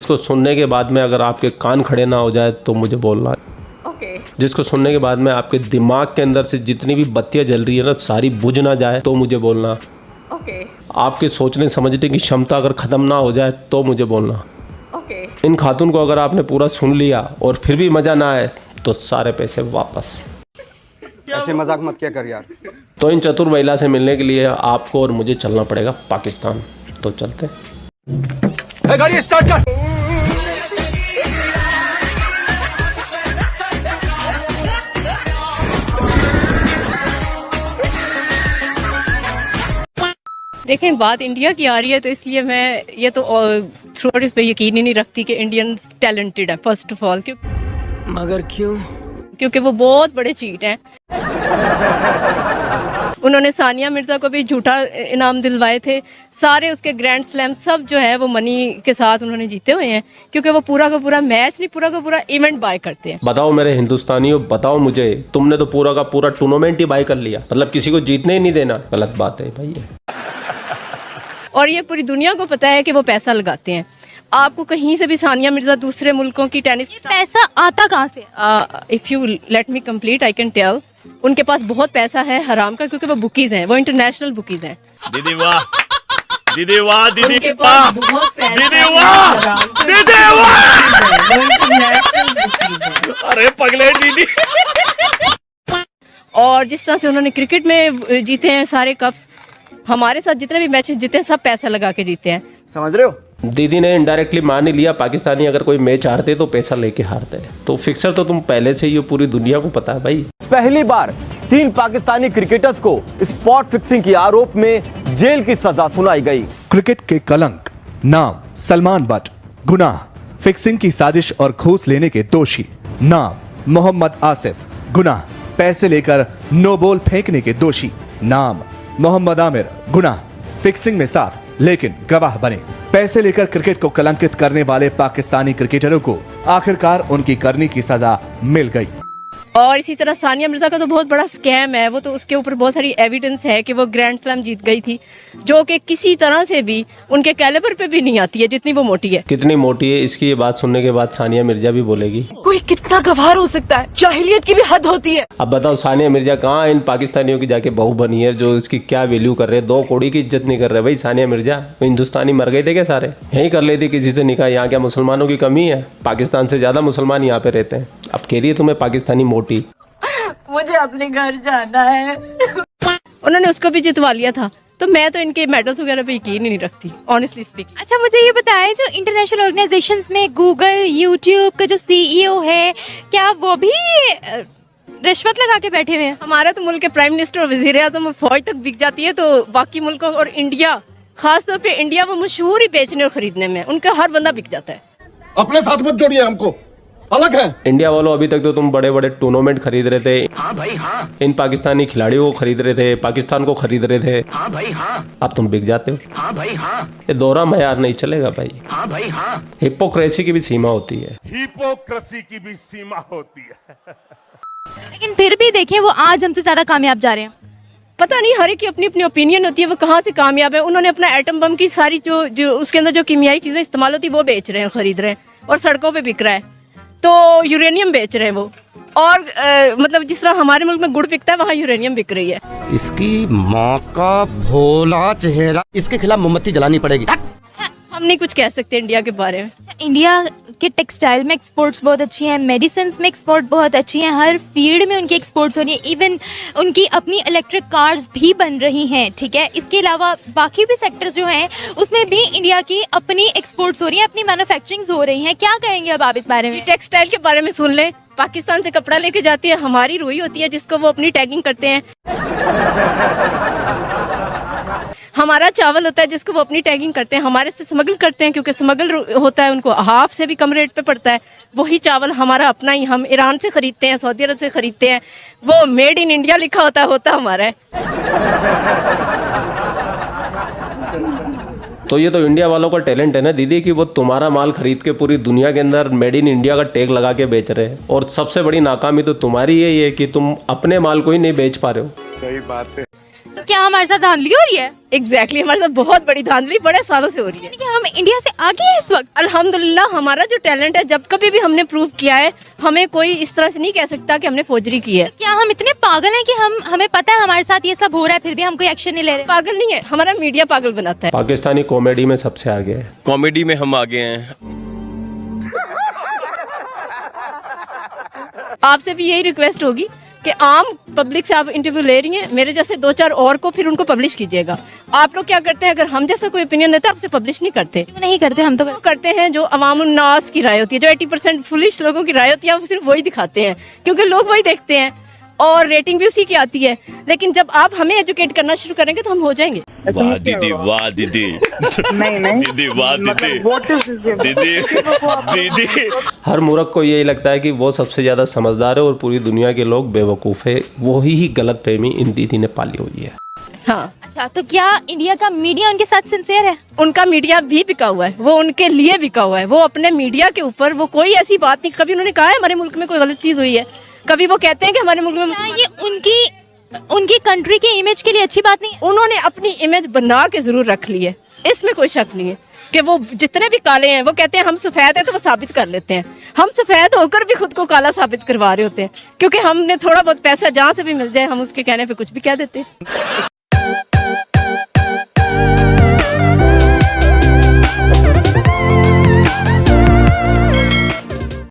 इसको सुनने के बाद में अगर आपके कान खड़े ना हो जाए तो मुझे बोलना। जिसको सुनने के बाद में आपके दिमाग के अंदर से जितनी भी बत्तियां जल रही है ना सारी बुझ ना जाए तो मुझे बोलना। आपके सोचने समझने की क्षमता अगर ख़त्म ना हो जाए तो मुझे बोलना। इन खातून को अगर आपने पूरा सुन लिया और फिर भी मज़ा ना आए तो सारे पैसे वापस। ऐसे मजाक मत क्या कर यार। तो इन चतुर महिला से मिलने के लिए आपको और मुझे चलना पड़ेगा पाकिस्तान। तो चलते। गाड़ी स्टार्ट कर। देखें, बात इंडिया की आ रही है तो इसलिए मैं ये तो थ्रू आउट इस पर यकीन ही नहीं रखती कि इंडियंस टैलेंटेड है फर्स्ट ऑफ ऑल। मगर क्यों? क्योंकि वो बहुत बड़े चीट हैं। उन्होंने सानिया मिर्ज़ा को भी झूठा इनाम दिलवाए थे। सारे उसके ग्रैंड स्लैम सब जो है वो मनी के साथ उन्होंने जीते हुए हैं, क्योंकि वो पूरा का पूरा मैच नहीं, पूरा का पूरा इवेंट बाय करते हैं। बताओ मेरे हिंदुस्तानियों, बताओ मुझे, तुमने तो पूरा का पूरा टूर्नामेंट ही बाय कर लिया, मतलब किसी को जीतने ही नहीं देना। गलत बात है भाई। और ये पूरी दुनिया को पता है कि वो पैसा लगाते हैं। आपको कहीं से भी सानिया मिर्ज़ा दूसरे मुल्कों की टेनिस पैसा आता कहाँ से? If you let me complete I can tell. उनके पास बहुत पैसा है हराम का, क्योंकि वो बुकीज हैं, वो इंटरनेशनल बुकीज हैं। दीदी वाह, दीदी वाह, दीदी उनके पास बहुत पैसा दीदी है वाह, हराम का, दीदी वाह। वो इंटरनेशनल बुकीज हैं। अरे पगले दीदी। और जिस तरह से उन्होंने क्रिकेट में जीते हैं सारे कप्स, हमारे साथ जितने भी मैचेस जीते हैं सब पैसा लगा के जीते हैं। समझ रहे हो? दीदी ने इनडायरेक्टली मान ही लिया पाकिस्तानी अगर कोई मैच हारते तो पैसा लेके हारते हैं। तो फिक्सर तो तुम पहले से ही पूरी दुनिया को पता है भाई। पहली बार 3 पाकिस्तानी क्रिकेटर्स को स्पॉट फिक्सिंग के आरोप में जेल की सजा सुनाई गई। क्रिकेट के कलंक, नाम सलमान बट, गुनाह फिक्सिंग की साजिश और घूस लेने के दोषी, नाम मोहम्मद आसिफ, गुनाह पैसे लेकर नो बॉल फेंकने के दोषी, नाम मोहम्मद आमिर, गुनाह फिक्सिंग में साथ लेकिन गवाह बने। पैसे लेकर क्रिकेट को कलंकित करने वाले पाकिस्तानी क्रिकेटरों को आखिरकार उनकी करनी की सजा मिल गई। और इसी तरह सानिया मिर्ज़ा का तो बहुत बड़ा स्कैम है। वो तो उसके ऊपर बहुत सारी एविडेंस है कि वो ग्रैंड स्लैम जीत गई थी, जो कि किसी तरह से भी उनके कैलिबर पे भी नहीं आती है जितनी वो मोटी है। कितनी मोटी है, इसकी ये बात सुनने के बाद सानिया मिर्जा भी बोलेगी। कोई कितना गवार हो सकता है, जाहिलियत की भी हद होती है। अब बताओ सानिया मिर्जा कहाँ इन पाकिस्तानियों की जाके बहू बनी है जो इसकी क्या वैल्यू कर रहे हैं। 2 कौड़ी की इज्जत नहीं कर रहे भाई सानिया मिर्जा। हिंदुस्तानी मर गए थे क्या सारे? यही कर लेती किसी से निकाह। यहाँ क्या मुसलमानों की कमी है? पाकिस्तान से ज्यादा मुसलमान यहाँ पे रहते हैं। अब कह रही है तुम्हें पाकिस्तानी मोटी। मुझे अपने घर जाना है। उन्होंने उसको भी जितवा लिया था। तो मैं तो इनके मेडल्स वगैरह पे यकीन ही नहीं रखती, ऑनेस्टली स्पीकिंग। अच्छा मुझे ये बताएं, जो इंटरनेशनल ऑर्गेनाइजेशंस में गूगल, यूट्यूब का जो CEO है, क्या वो भी रिश्वत लगा के बैठे हुए हैं? हमारा तो मुल्क के प्राइम मिनिस्टर और वज़ीर आज़म फौज तक बिक जाती है, तो बाकी मुल्कों और इंडिया, खासतौर पे इंडिया, वो मशहूर ही बेचने और खरीदने में, उनका हर बंदा बिक जाता है। अपने साथ मत जोड़िए, हमको अलग है। इंडिया वालों, अभी तक तो तुम बड़े बड़े टूर्नामेंट खरीद रहे थे। हाँ भाई हाँ। इन पाकिस्तानी खिलाड़ियों को खरीद रहे थे, पाकिस्तान को खरीद रहे थे। हाँ भाई हाँ। अब तुम बिक जाते हो। हाँ भाई हाँ। ये दोहरा मयार नहीं चलेगा भाई। हाँ भाई हाँ। हिपोक्रेसी की भी सीमा होती है। हिपोक्रेसी की भी सीमा होती है। लेकिन फिर भी देखें, वो आज हमसे ज्यादा कामयाब जा रहे हैं। पता नहीं, हर एक की अपनी अपनी ओपिनियन होती है, वो कहाँ से कामयाब है। उन्होंने अपना एटम बम की सारी जो उसके अंदर जो कीमियाई चीजें इस्तेमाल होती है वो बेच रहे हैं, खरीद रहे हैं, और सड़कों पे बिक रहा है। तो यूरेनियम बेच रहे हैं वो, और मतलब जिस तरह हमारे मुल्क में गुड़ बिकता है, वहाँ यूरेनियम बिक रही है। इसकी माँ का भोला चेहरा। इसके खिलाफ मोमबत्ती जलानी पड़ेगी। हम नहीं कुछ कह सकते इंडिया के बारे में। इंडिया के टेक्सटाइल में एक्सपोर्ट्स बहुत अच्छी हैं, मेडिसिन में एक्सपोर्ट बहुत अच्छी हैं, हर फील्ड में उनकी एक्सपोर्ट्स हो रही है। इवन उनकी अपनी इलेक्ट्रिक कार्स भी बन रही हैं, ठीक है। इसके अलावा बाकी भी सेक्टर्स जो हैं उसमें भी इंडिया की अपनी एक्सपोर्ट्स हो रही हैं, अपनी मैन्युफैक्चरिंग हो रही हैं। क्या कहेंगे अब आप इस बारे में? टेक्सटाइल के बारे में सुन लें। पाकिस्तान से कपड़ा लेके जाती है, हमारी रुई होती है जिसको वो अपनी टैगिंग करते हैं। हमारा चावल होता है जिसको वो अपनी टैगिंग करते हैं, हमारे से स्मगल करते हैं, क्योंकि स्मगल होता है, उनको हाफ से भी कम रेट पे पड़ता है। वही चावल हमारा अपना ही, हम ईरान से खरीदते हैं, सऊदी अरब से खरीदते हैं, वो मेड इन इंडिया लिखा होता हमारा है। तो ये तो इंडिया वालों का टैलेंट है ना दीदी, कि वो तुम्हारा माल खरीद के पूरी दुनिया के अंदर मेड इन इंडिया का टैग लगा के बेच रहे हैं। और सबसे बड़ी नाकामी तो तुम्हारी यही है कि तुम अपने माल को ही नहीं बेच पा रहे हो। सही बात है। तो क्या हमारे साथ धांधली हो रही है? एग्जैक्टली हमारे साथ बहुत बड़ी धांधली बड़े सालों से हो रही है। कि हम इंडिया से आगे हैं इस वक्त। अल्हम्दुलिल्लाह हमारा जो टैलेंट है, जब कभी भी हमने प्रूव किया है, हमें कोई इस तरह से नहीं कह सकता कि हमने फौजरी की है। क्या हम इतने पागल हैं कि हमें पता है हमारे साथ ये सब हो रहा है फिर भी हम कोई एक्शन नहीं ले रहे? पागल नहीं है, हमारा मीडिया पागल बनाता है। पाकिस्तानी कॉमेडी में सबसे आगे है। कॉमेडी में हम आगे हैं। आपसे भी यही रिक्वेस्ट होगी कि आम पब्लिक से आप इंटरव्यू ले रही हैं, मेरे जैसे 2-4 और को फिर उनको पब्लिश कीजिएगा। आप लोग क्या करते हैं, अगर हम जैसा कोई ओपिनियन देता है आपसे पब्लिश नहीं करते। नहीं करते, हम तो करते हैं जो अवामुन्नास की राय होती है, जो 80% फुलिश लोगों की राय होती है, वो सिर्फ वही दिखाते हैं क्योंकि लोग वही देखते हैं और रेटिंग भी उसी की आती है। लेकिन जब आप हमें एजुकेट करना शुरू करेंगे तो हम हो जाएंगे। वाह दीदी, वाह दीदी, दीदी, वाह दीदी, दीदी। हर मूर्ख को यही लगता है कि वो सबसे ज़्यादा समझदार है और पूरी दुनिया के लोग बेवकूफ़ है। वही ही गलत फहमी इन दीदी ने पाली हुई है। हाँ, अच्छा, तो क्या इंडिया का मीडिया उनके साथ सिंसियर है? उनका मीडिया भी बिका हुआ है, वो उनके लिए बिका हुआ है। वो अपने मीडिया के ऊपर वो कोई ऐसी बात नहीं, कभी उन्होंने कहा है हमारे मुल्क में कोई गलत चीज़ हुई है? कभी वो कहते हैं कि हमारे मुल्क में क्या ये उनकी कंट्री की इमेज के लिए अच्छी बात नहीं है? उन्होंने अपनी इमेज बना के जरूर रख ली है, इसमें कोई शक नहीं है कि वो जितने भी काले हैं वो कहते हैं हम सफेद हैं तो वो साबित कर लेते हैं। हम सफेद होकर भी खुद को काला साबित करवा रहे होते हैं क्योंकि हमने थोड़ा बहुत पैसा जहाँ से भी मिल जाए हम उसके कहने पे कुछ भी कह देते हैं।